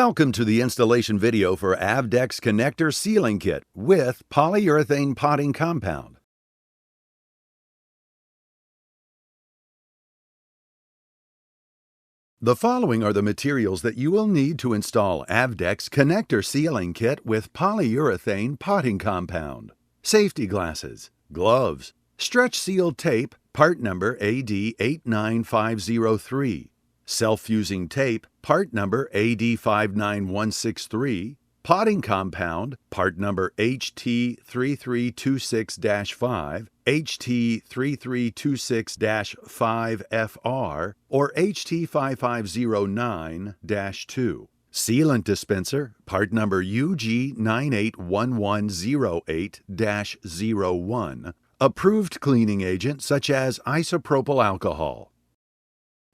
Welcome to the installation video for Avdex Connector Sealing Kit with polyurethane potting compound. The following are the materials that you will need to install Avdex Connector Sealing Kit with polyurethane potting compound. Safety glasses, gloves, stretch seal tape, part number AD89503. Self-fusing tape, part number AD59163, potting compound, part number HT3326-5, HT3326-5FR, or HT5509-2. Sealant dispenser, part number UG981108-01. Approved cleaning agent such as isopropyl alcohol.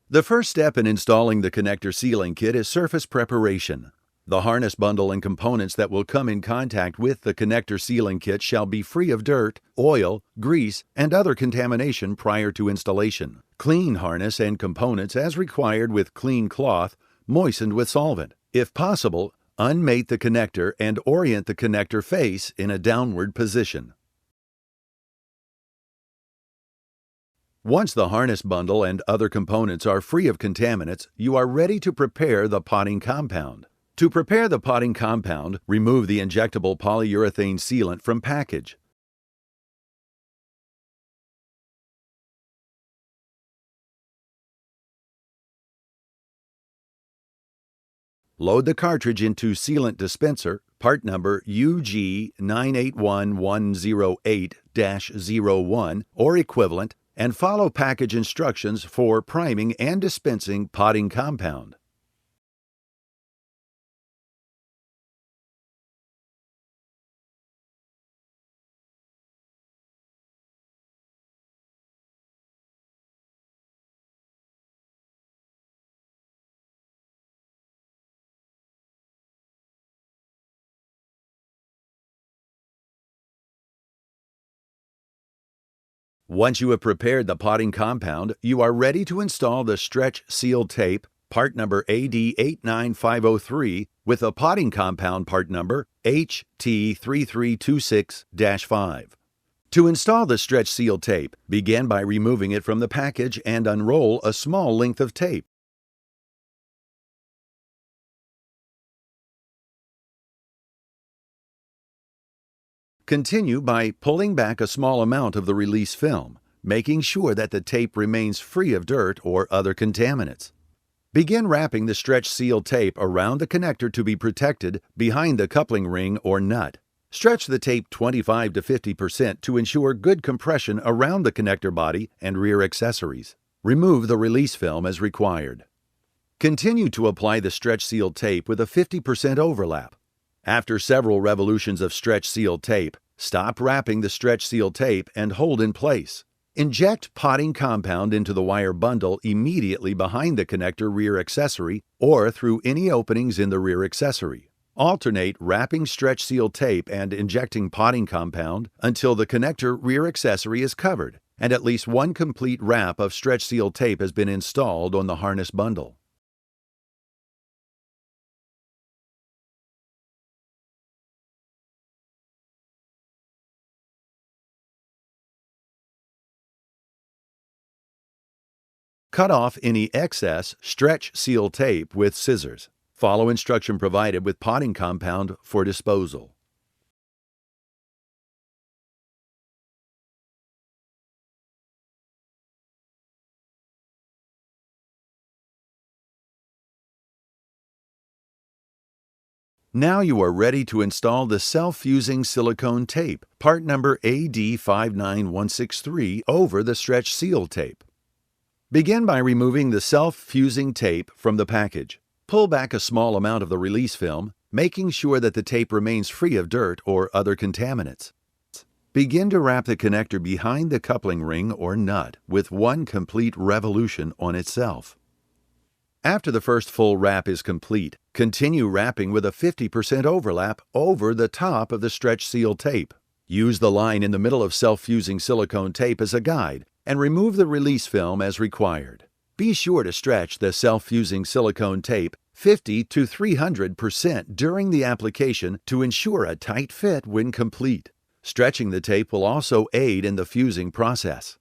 The first step in installing the connector sealing kit is surface preparation. The harness bundle and components that will come in contact with the connector sealing kit shall be free of dirt, oil, grease, and other contamination prior to installation. Clean harness and components as required with clean cloth, moistened with solvent. If possible, unmate the connector and orient the connector face in a downward position. Once the harness bundle and other components are free of contaminants, you are ready to prepare the potting compound. To prepare the potting compound, remove the injectable polyurethane sealant from package. Load the cartridge into sealant dispenser, part number UG981108-01 or equivalent, and follow package instructions for priming and dispensing potting compound. Once you have prepared the potting compound, you are ready to install the stretch seal tape, part number AD89503, with a potting compound part number HT3326-5. To install the stretch seal tape, begin by removing it from the package and unroll a small length of tape. Continue by pulling back a small amount of the release film, making sure that the tape remains free of dirt or other contaminants. Begin wrapping the stretch seal tape around the connector to be protected behind the coupling ring or nut. Stretch the tape 25 to 50% to ensure good compression around the connector body and rear accessories. Remove the release film as required. Continue to apply the stretch seal tape with a 50% overlap. After several revolutions of stretch seal tape, stop wrapping the stretch seal tape and hold in place. Inject potting compound into the wire bundle immediately behind the connector rear accessory or through any openings in the rear accessory. Alternate wrapping stretch seal tape and injecting potting compound until the connector rear accessory is covered and at least one complete wrap of stretch seal tape has been installed on the harness bundle. Cut off any excess stretch seal tape with scissors. Follow instruction provided with potting compound for disposal. Now you are ready to install the self-fusing silicone tape, part number AD59163, over the stretch seal tape. Begin by removing the self-fusing tape from the package. Pull back a small amount of the release film, making sure that the tape remains free of dirt or other contaminants. Begin to wrap the connector behind the coupling ring or nut with one complete revolution on itself. After the first full wrap is complete, continue wrapping with a 50% overlap over the top of the stretch seal tape. Use the line in the middle of self-fusing silicone tape as a guide and remove the release film as required. Be sure to stretch the self-fusing silicone tape 50 to 300% during the application to ensure a tight fit when complete. Stretching the tape will also aid in the fusing process.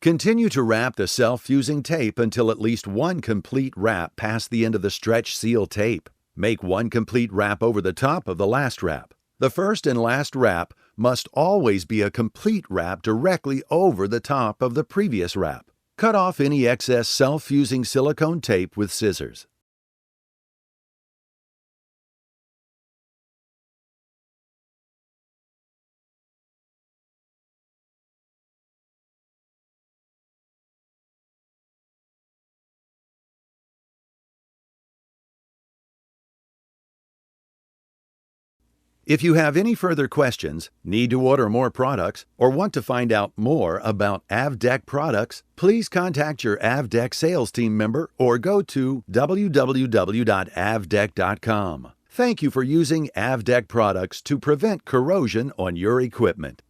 Continue to wrap the self-fusing tape until at least one complete wrap past the end of the stretch seal tape. Make one complete wrap over the top of the last wrap. The first and last wrap must always be a complete wrap directly over the top of the previous wrap. Cut off any excess self-fusing silicone tape with scissors. If you have any further questions, need to order more products, or want to find out more about Avdec products, please contact your Avdec sales team member or go to www.avdec.com. Thank you for using Avdec products to prevent corrosion on your equipment.